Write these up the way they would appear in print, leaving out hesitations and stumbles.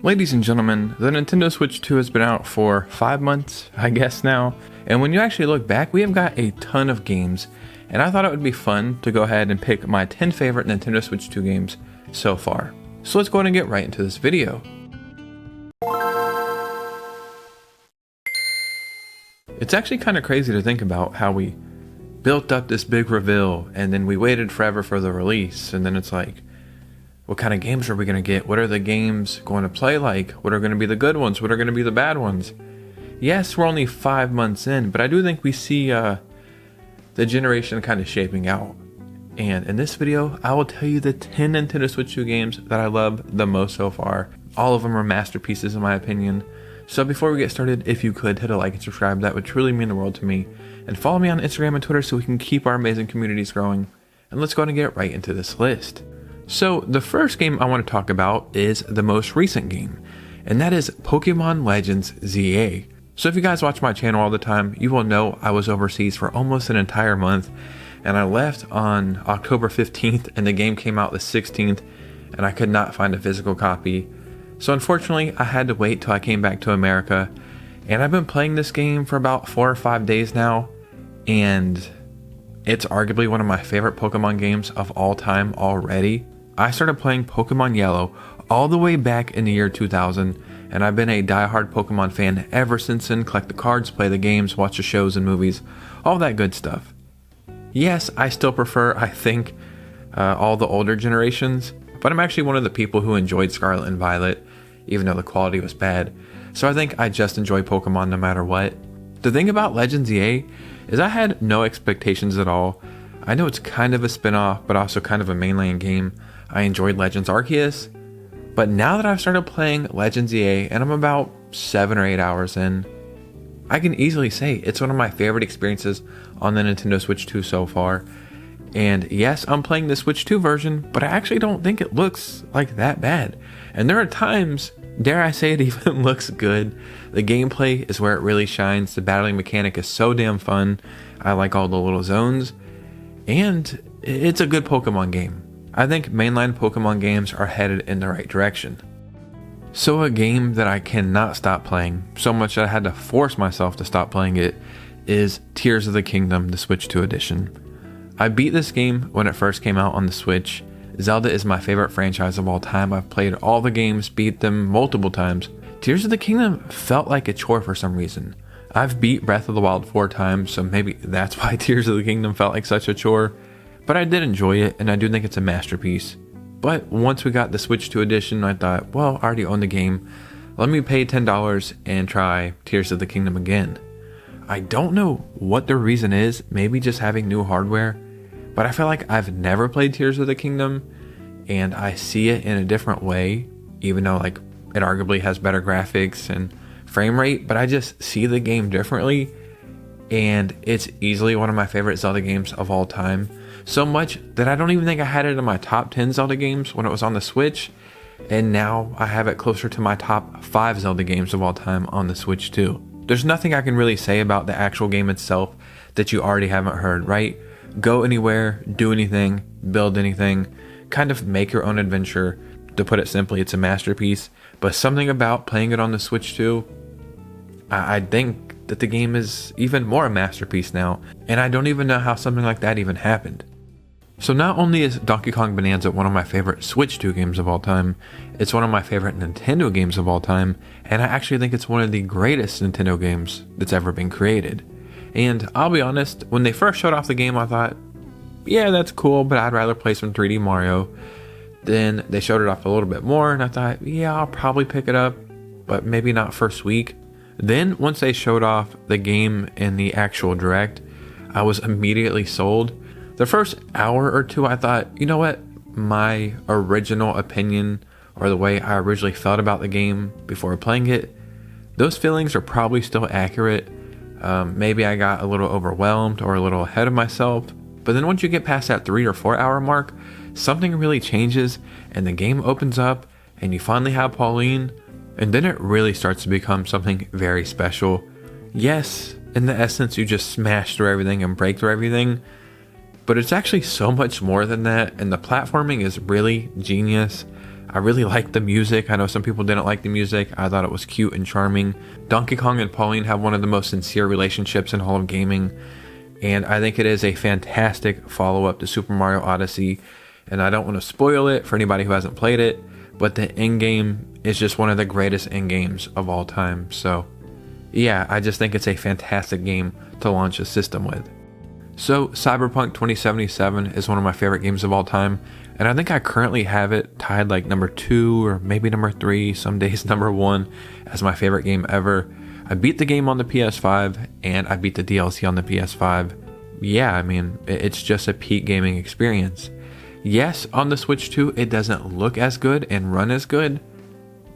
Ladies and gentlemen, the Nintendo Switch 2 has been out for 5 months, I guess now, and when you actually look back, we have got a ton of games, and I thought it would be fun to go ahead and pick my 10 favorite Nintendo Switch 2 games so far. So let's go ahead and get right into this video. It's actually kind of crazy to think about how we built up this big reveal, and then we waited forever for the release, and then it's like, what kind of games are we going to get? What are the games going to play like? What are going to be the good ones? What are going to be the bad ones? Yes, we're only 5 months in, but I do think we see the generation kind of shaping out. And in this video, I will tell you the 10 Nintendo Switch 2 games that I love the most so far. All of them are masterpieces in my opinion. So before we get started, if you could hit a like and subscribe, that would truly mean the world to me. And follow me on Instagram and Twitter so we can keep our amazing communities growing. And let's go ahead and get right into this list. So the first game I want to talk about is the most recent game, and that is Pokemon Legends ZA. So if you guys watch my channel all the time, you will know I was overseas for almost an entire month, and I left on October 15th and the game came out the 16th, and I could not find a physical copy. So unfortunately, I had to wait till I came back to America, and I've been playing this game for about 4 or 5 days now, and it's arguably one of my favorite Pokemon games of all time already. I started playing Pokemon Yellow all the way back in the year 2000, and I've been a diehard Pokemon fan ever since then. Collect the cards, play the games, watch the shows and movies, all that good stuff. Yes, I still prefer, I think, all the older generations, but I'm actually one of the people who enjoyed Scarlet and Violet, even though the quality was bad. So I think I just enjoy Pokemon no matter what. The thing about Legends EA is I had no expectations at all. I know it's kind of a spin-off, but also kind of a mainline game. I enjoyed Legends Arceus, but now that I've started playing Legends EA and I'm about 7 or 8 hours in, I can easily say it's one of my favorite experiences on the Nintendo Switch 2 so far. And yes, I'm playing the Switch 2 version, but I actually don't think it looks like that bad. And there are times, dare I say it even looks good. The gameplay is where it really shines. The battling mechanic is so damn fun. I like all the little zones. And it's a good Pokemon game. I think mainline Pokemon games are headed in the right direction. So a game that I cannot stop playing, so much that I had to force myself to stop playing it, is Tears of the Kingdom, the Switch 2 edition. I beat this game when it first came out on the Switch. Zelda is my favorite franchise of all time. I've played all the games, beat them multiple times. Tears of the Kingdom felt like a chore for some reason. I've beat Breath of the Wild 4 times, so maybe that's why Tears of the Kingdom felt like such a chore. But I did enjoy it, and I do think it's a masterpiece. But once we got the Switch 2 edition, I thought, well, I already own the game. Let me pay $10 and try Tears of the Kingdom again. I don't know what the reason is, maybe just having new hardware, but I feel like I've never played Tears of the Kingdom, and I see it in a different way, even though like it arguably has better graphics and frame rate, but I just see the game differently, and it's easily one of my favorite Zelda games of all time. So much that I don't even think I had it in my top 10 Zelda games when it was on the Switch, and now I have it closer to my top 5 Zelda games of all time on the Switch too. There's nothing I can really say about the actual game itself that you already haven't heard, right? Go anywhere, do anything, build anything, kind of make your own adventure. To put it simply, it's a masterpiece, but something about playing it on the Switch too, I think that the game is even more a masterpiece now, and I don't even know how something like that even happened. So not only is Donkey Kong Bonanza one of my favorite Switch 2 games of all time, it's one of my favorite Nintendo games of all time, and I actually think it's one of the greatest Nintendo games that's ever been created. And I'll be honest, when they first showed off the game, I thought, yeah, that's cool, but I'd rather play some 3D Mario. Then they showed it off a little bit more, and I thought, yeah, I'll probably pick it up, but maybe not first week. Then once they showed off the game in the actual direct, I was immediately sold. The first hour or two, I thought, you know what, my original opinion or the way I originally felt about the game before playing it, those feelings are probably still accurate. Maybe I got a little overwhelmed or a little ahead of myself, but then once you get past that 3 or 4 hour mark, something really changes and the game opens up and you finally have Pauline, and then it really starts to become something very special. Yes, in the essence, you just smash through everything and break through everything, but it's actually so much more than that, and the platforming is really genius. I really liked the music. I know some people didn't like the music. I thought it was cute and charming. Donkey Kong and Pauline have one of the most sincere relationships in all of gaming, and I think it is a fantastic follow-up to Super Mario Odyssey. And I don't want to spoil it for anybody who hasn't played it, but the end game is just one of the greatest end games of all time. So yeah, I just think it's a fantastic game to launch a system with. So Cyberpunk 2077 is one of my favorite games of all time, and I think I currently have it tied like number 2 or maybe number 3, some days number 1 as my favorite game ever. I beat the game on the PS5 and I beat the DLC on the PS5. Yeah, I mean, it's just a peak gaming experience. Yes, on the Switch 2 it doesn't look as good and run as good,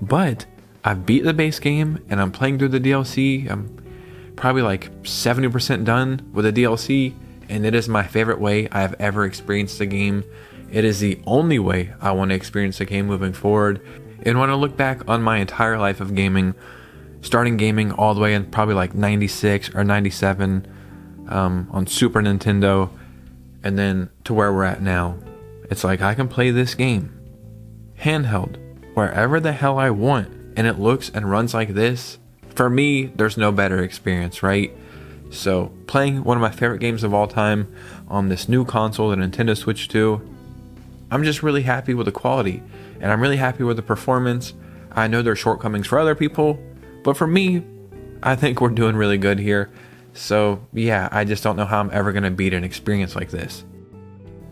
but I beat the base game and I'm playing through the DLC. I'm probably like 70% done with the DLC, and it is my favorite way I have ever experienced the game. It is the only way I want to experience the game moving forward. And when I look back on my entire life of gaming, starting gaming all the way in probably like 96 or 97 on Super Nintendo, and then to where we're at now, it's like I can play this game handheld wherever the hell I want, and it looks and runs like this. For me, there's no better experience, right? So playing one of my favorite games of all time on this new console, the Nintendo Switch 2, I'm just really happy with the quality, and I'm really happy with the performance. I know there's shortcomings for other people, but for me, I think we're doing really good here. So yeah, I just don't know how I'm ever going to beat an experience like this.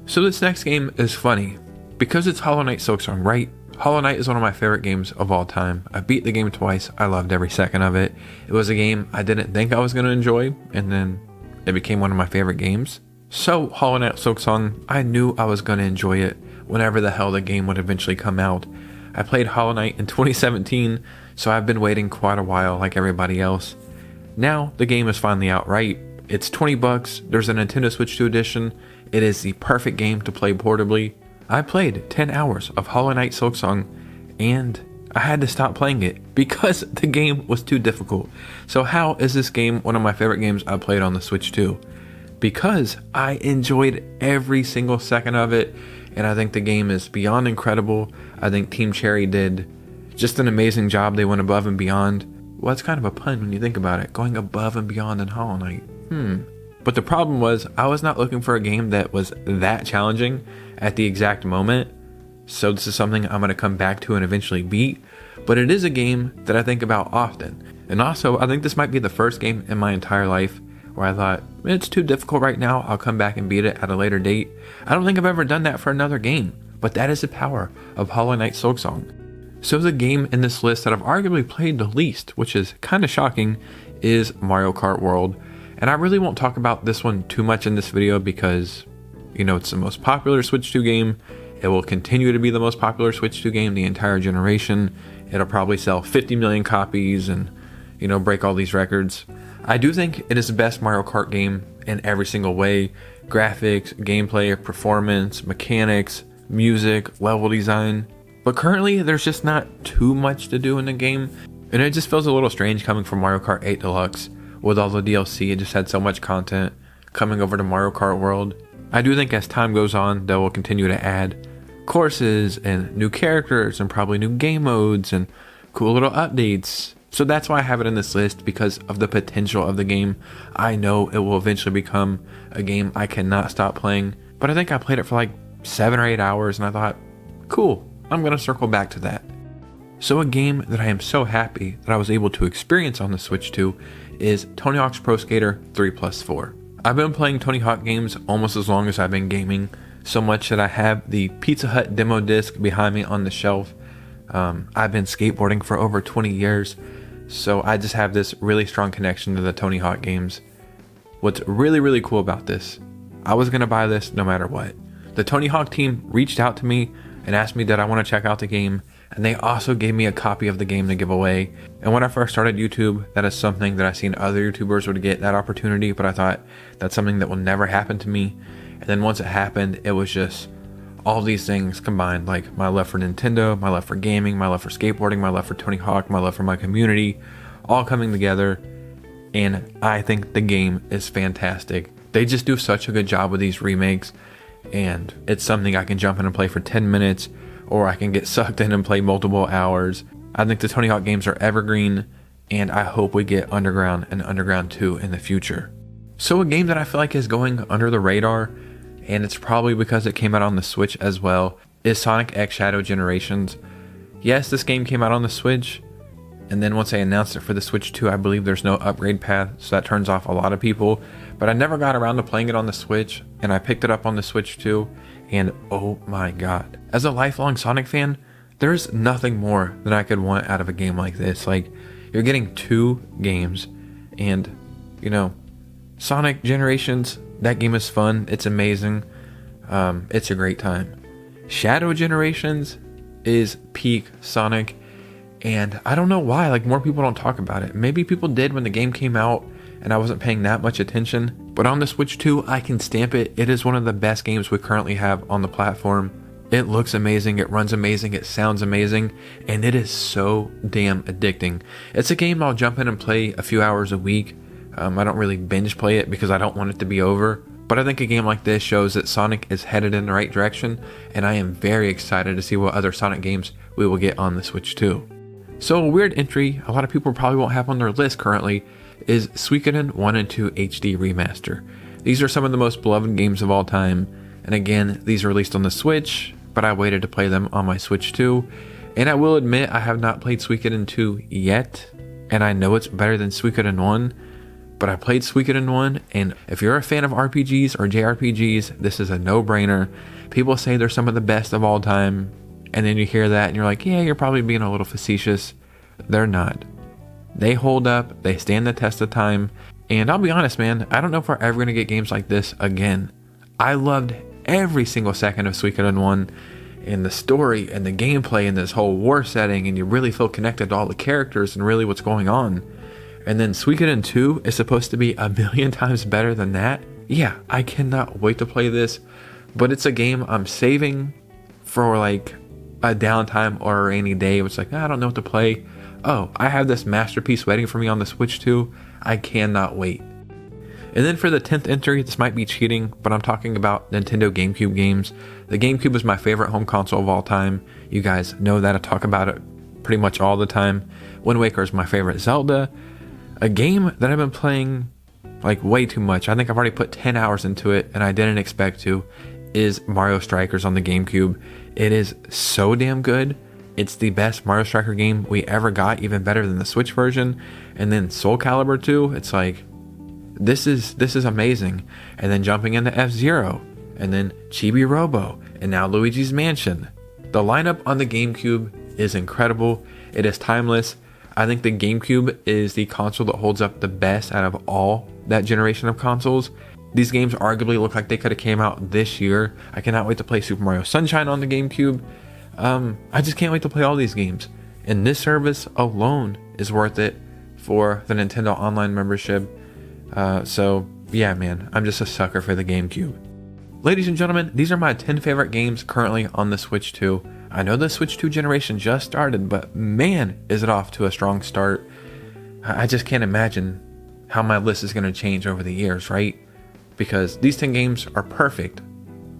So this next game is funny because it's Hollow Knight Silksong, right? Hollow Knight is one of my favorite games of all time. I beat the game twice. I loved every second of it. It was a game I didn't think I was going to enjoy, and then it became one of my favorite games. So Hollow Knight Silksong, I knew I was going to enjoy it whenever the hell the game would eventually come out. I played Hollow Knight in 2017, so I've been waiting quite a while like everybody else. Now the game is finally out, right? It's $20. There's a Nintendo Switch 2 edition. It is the perfect game to play portably. I played 10 hours of Hollow Knight Silksong, and I had to stop playing it because the game was too difficult. So how is this game one of my favorite games I played on the Switch 2? Because I enjoyed every single second of it, and I think the game is beyond incredible. I think Team Cherry did just an amazing job. They went above and beyond. Well, that's kind of a pun when you think about it, going above and beyond in Hollow Knight. But the problem was, I was not looking for a game that was that challenging at the exact moment. So this is something I'm going to come back to and eventually beat. But it is a game that I think about often. And also, I think this might be the first game in my entire life where I thought, it's too difficult right now, I'll come back and beat it at a later date. I don't think I've ever done that for another game. But that is the power of Hollow Knight Silksong. So the game in this list that I've arguably played the least, which is kind of shocking, is Mario Kart World. And I really won't talk about this one too much in this video because, you know, it's the most popular Switch 2 game. It will continue to be the most popular Switch 2 game the entire generation. It'll probably sell 50 million copies and, you know, break all these records. I do think it is the best Mario Kart game in every single way. Graphics, gameplay, performance, mechanics, music, level design. But currently, there's just not too much to do in the game. And it just feels a little strange coming from Mario Kart 8 Deluxe. With all the DLC, it just had so much content coming over to Mario Kart World. I do think as time goes on, they will continue to add courses and new characters and probably new game modes and cool little updates. So that's why I have it in this list, because of the potential of the game. I know it will eventually become a game I cannot stop playing. But I think I played it for like 7 or 8 hours and I thought, cool, I'm going to circle back to that. So a game that I am so happy that I was able to experience on the Switch 2 is Tony Hawk's Pro Skater 3+4. I've been playing Tony Hawk games almost as long as I've been gaming, so much that I have the Pizza Hut demo disc behind me on the shelf. I've been skateboarding for over 20 years, so I just have this really strong connection to the Tony Hawk games. What's really, really cool about this, I was going to buy this no matter what. The Tony Hawk team reached out to me and asked me did I want to check out the game, and they also gave me a copy of the game to give away. And when I first started YouTube, that is something that I've seen other YouTubers would get that opportunity, but I thought that's something that will never happen to me. And then once it happened, it was just all these things combined, like my love for Nintendo, my love for gaming, my love for skateboarding, my love for Tony Hawk, my love for my community, all coming together. And I think the game is fantastic. They just do such a good job with these remakes, and it's something I can jump in and play for 10 minutes or I can get sucked in and play multiple hours. I think the Tony Hawk games are evergreen, and I hope we get Underground and Underground 2 in the future. So a game that I feel like is going under the radar, and it's probably because it came out on the Switch as well, is Sonic X Shadow Generations. Yes, this game came out on the Switch, and then once they announced it for the Switch 2, I believe there's no upgrade path, so that turns off a lot of people. But I never got around to playing it on the Switch, and I picked it up on the Switch 2, and oh my god. As a lifelong Sonic fan, there's nothing more than I could want out of a game like this. Like, you're getting 2 games, and, you know, Sonic Generations, that game is fun, it's amazing, it's a great time. Shadow Generations is peak Sonic, and I don't know why, like, more people don't talk about it. Maybe people did when the game came out, and I wasn't paying that much attention, but on the Switch 2, I can stamp it. It is one of the best games we currently have on the platform. It looks amazing, it runs amazing, it sounds amazing, and it is so damn addicting. It's a game I'll jump in and play a few hours a week. I don't really binge play it because I don't want it to be over, but I think a game like this shows that Sonic is headed in the right direction, and I am very excited to see what other Sonic games we will get on the Switch 2. So a weird entry a lot of people probably won't have on their list currently is Suikoden 1 and 2 HD Remaster. These are some of the most beloved games of all time, and again, these are released on the Switch, but I waited to play them on my Switch 2, and I will admit I have not played Suikoden 2 yet, and I know it's better than Suikoden 1, but I played Suikoden 1, and if you're a fan of RPGs or JRPGs, this is a no-brainer. People say they're some of the best of all time, and then you hear that and you're like, yeah, you're probably being a little facetious. They're not. They hold up, they stand the test of time, and I'll be honest, man, I don't know if we're ever going to get games like this again. I loved every single second of Suikoden 1, and the story and the gameplay and this whole war setting, and you really feel connected to all the characters and really what's going on. And then Suikoden 2 is supposed to be a million times better than that. Yeah, I cannot wait to play this, but it's a game I'm saving for like a downtime or a rainy day. It's like, I don't know what to play. Oh, I have this masterpiece waiting for me on the Switch 2. I cannot wait. And then for the 10th entry, this might be cheating, but I'm talking about Nintendo GameCube games. The GameCube is my favorite home console of all time. You guys know that. I talk about it pretty much all the time. Wind Waker is my favorite Zelda. A game that I've been playing like way too much, I think I've already put 10 hours into it and I didn't expect to, is Mario Strikers on the GameCube. It is so damn good. It's the best Mario Striker game we ever got, even better than the Switch version. And then Soul Calibur 2, it's like, this is amazing. And then jumping into F-Zero, and then Chibi Robo, and now Luigi's Mansion. The lineup on the GameCube is incredible. It is timeless. I think the GameCube is the console that holds up the best out of all that generation of consoles. These games arguably look like they could have came out this year. I cannot wait to play Super Mario Sunshine on the GameCube. I just can't wait to play all these games. And this service alone is worth it for the Nintendo Online membership. So yeah, man, I'm just a sucker for the GameCube. Ladies and gentlemen, these are my 10 favorite games currently on the Switch 2. I know the Switch 2 generation just started, but man, is it off to a strong start. I just can't imagine how my list is going to change over the years, right? Because these 10 games are perfect.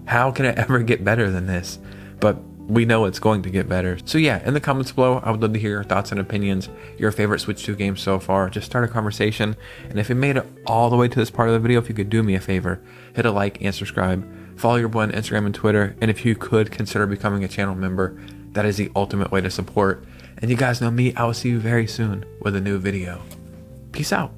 How can it ever get better than this? But we know it's going to get better. So yeah, in the comments below, I would love to hear your thoughts and opinions, your favorite Switch 2 games so far. Just start a conversation. And if you made it all the way to this part of the video, if you could do me a favor, hit a like and subscribe. Follow your boy on Instagram and Twitter. And if you could consider becoming a channel member, that is the ultimate way to support. And you guys know me, I will see you very soon with a new video. Peace out.